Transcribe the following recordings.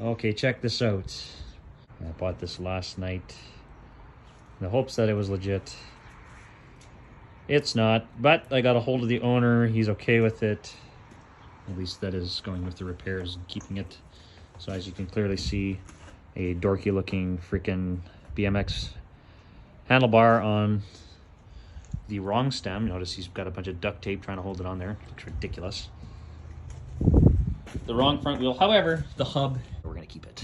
Okay, check this out. I bought this last night in the hopes that it was legit. It's not, but I got a hold of the owner. He's okay with it. At least that is going with the repairs and keeping it. So as you can clearly see, a dorky looking freaking BMX handlebar on the wrong stem. Notice he's got a bunch of duct tape trying to hold it on there. Looks ridiculous. The wrong front wheel. However, the hub, we're gonna keep it.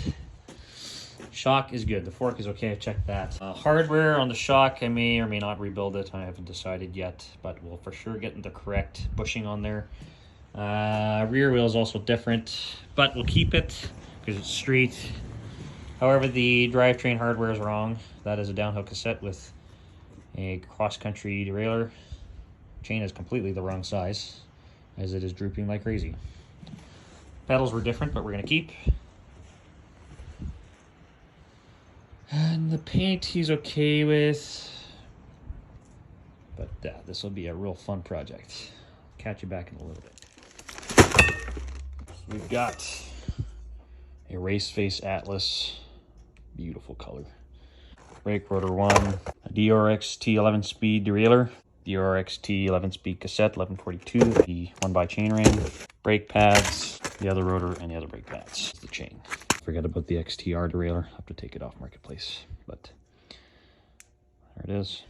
Shock is good. The fork is okay. I checked that. Hardware on the shock, I may or may not rebuild it. I haven't decided yet, but we'll for sure get the correct bushing on there. Rear wheel is also different, but we'll keep it because it's street. However, the drivetrain hardware is wrong. That is a downhill cassette with a cross-country derailleur. Chain is completely the wrong size, as it is drooping like crazy. Pedals were different, but we're gonna keep. And the paint he's okay with. But this will be a real fun project. Catch you back in a little bit. So we've got a Race Face Atlas. Beautiful color. Brake rotor 1. A DRX-T 11-speed derailleur. DRX-T 11-speed cassette, 1142. The 1x chainring. Brake pads. The other rotor and the other brake pads. The chain. Forget about the XTR derailleur. Have to take it off marketplace, but there it is.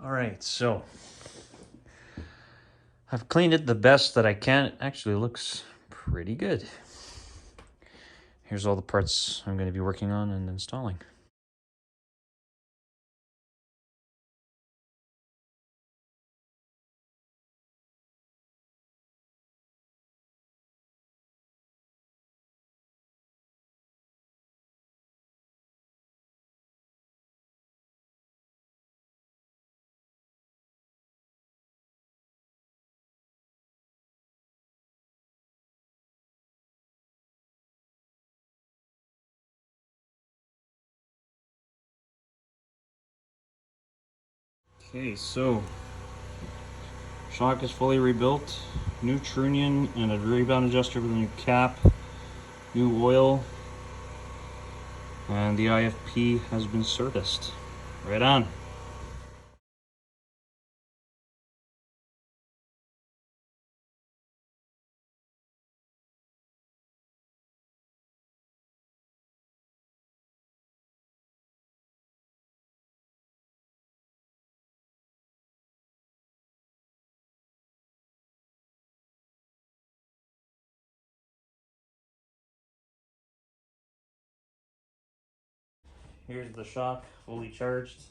All right, so I've cleaned it the best that I can. It actually looks pretty good. Here's all the parts I'm going to be working on and installing. Okay, so shock is fully rebuilt. New trunnion and a rebound adjuster with a new cap. New oil. And the IFP has been serviced. Right on. Here's the shock, fully charged.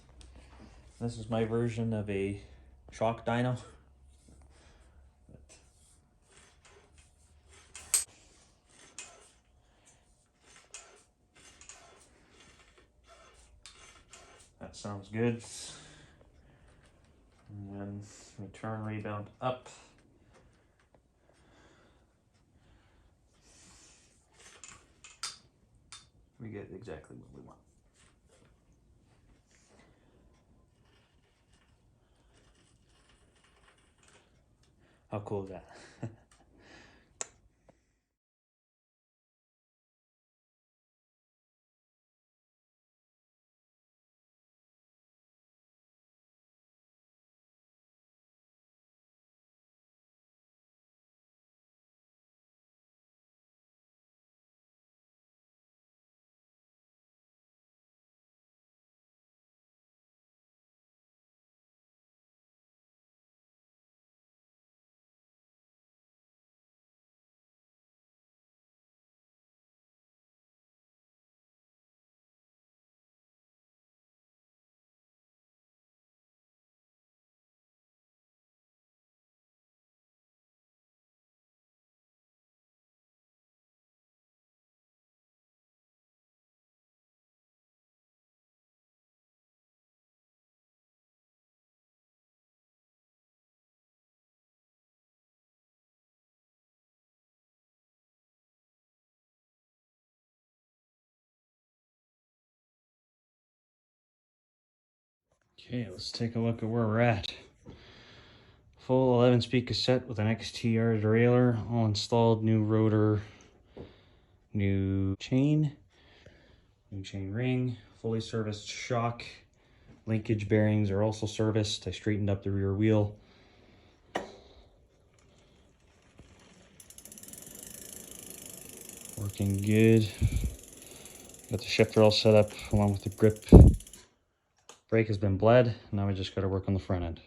This is my version of a shock dyno. That sounds good. And then we turn rebound up. We get exactly what we want. How cool is that? Okay, let's take a look at where we're at. Full 11-speed cassette with an XTR derailleur, all installed, new rotor, new chain ring, fully serviced shock. Linkage bearings are also serviced. I straightened up the rear wheel. Working good. Got the shifter all set up along with the grip. Brake has been bled. Now we just got to work on the front end.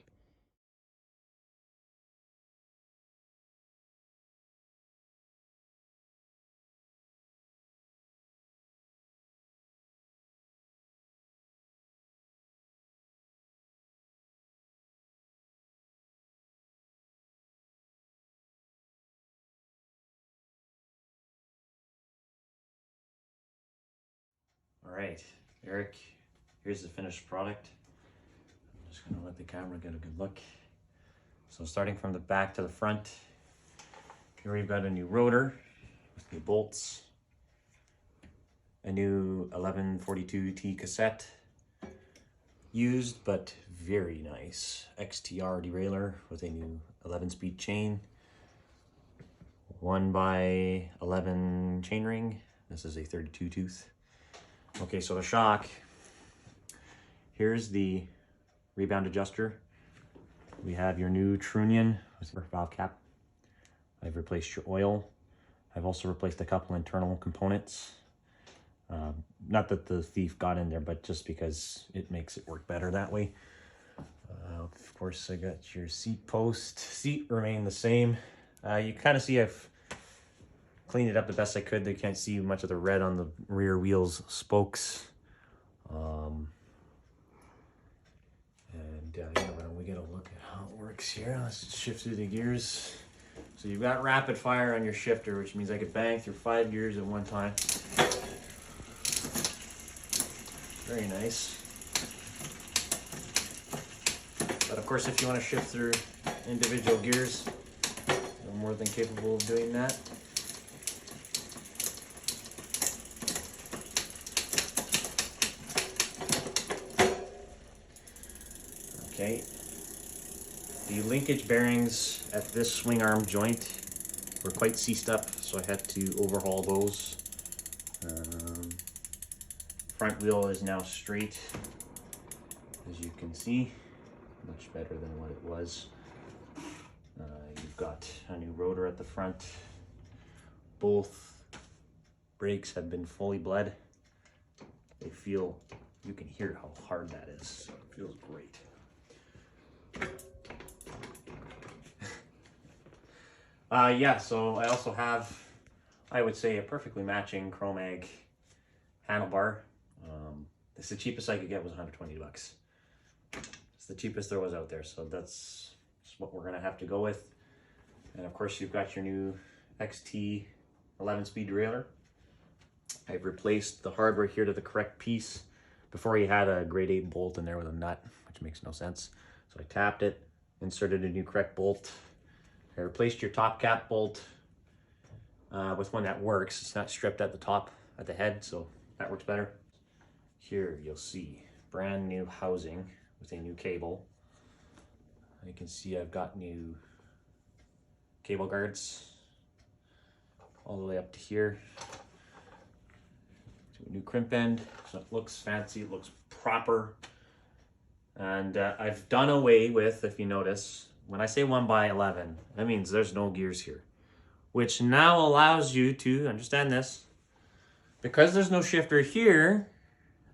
All right, Eric, here's the finished product. I'm just gonna let the camera get a good look. So starting from the back to the front, here we've got a new rotor with new bolts, a new 1142T cassette, used but very nice XTR derailleur with a new 11-speed chain, 1x11 chainring. This is a 32 tooth. Okay, so the shock, here's the rebound adjuster. We have your new trunnion with your valve cap. I've replaced your oil. I've also replaced a couple internal components. Not that the thief got in there, but just because it makes it work better that way. Of course, I got your seat post. Seat remained the same. You kind of see I've cleaned it up the best I could. They can't see much of the red on the rear wheels spokes. Yeah, why don't we get a look at how it works here? Let's shift through the gears. So you've got rapid fire on your shifter, which means I could bang through 5 gears at one time. Very nice. But of course, if you want to shift through individual gears, you're more than capable of doing that. Okay. The linkage bearings at this swing arm joint were quite seized up, so I had to overhaul those. Front wheel is now straight, as you can see, much better than what it was. You've got a new rotor at the front. Both brakes have been fully bled. They feel, you can hear how hard that is, so it feels great. Yeah, so I also have, I would say, a perfectly matching Chromag handlebar. This the cheapest I could get was 120 bucks. It's the cheapest there was out there, so that's what we're gonna have to go with. And of course, you've got your new XT 11-speed derailleur. I've replaced the hardware here to the correct piece Before he had a grade 8 bolt in there with a nut, which makes no sense. So I tapped it, inserted a new correct bolt. I replaced your top cap bolt with one that works. It's not stripped at the top, at the head, so that works better. Here you'll see brand new housing with a new cable. You can see I've got new cable guards all the way up to here. So a new crimp end, so it looks fancy, it looks proper. And I've done away with, if you notice, when I say 1x11, that means there's no gears here, which now allows you to understand this. Because there's no shifter here,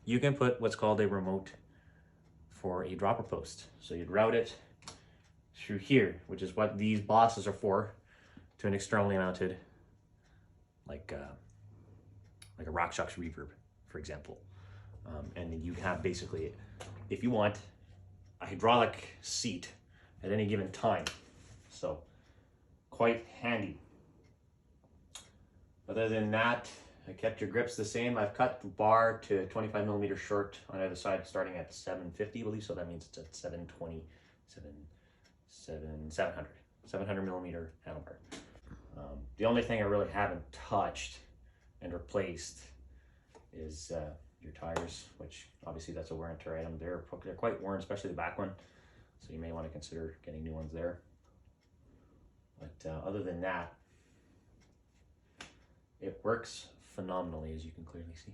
you can put what's called a remote for a dropper post. So you'd route it through here, which is what these bosses are for, to an externally mounted, like a RockShox Reverb, for example. And then you have basically, if you want, a hydraulic seat at any given time. So quite handy. Other than that, I kept your grips the same. I've cut the bar to 25 millimeters short on either side, starting at 750, I believe. So that means it's at 720, 700 millimeter handlebar. The only thing I really haven't touched and replaced is your tires, which obviously that's a wear and tear item. They're quite worn, especially the back one. So you may want to consider getting new ones there. But other than that, it works phenomenally, as you can clearly see.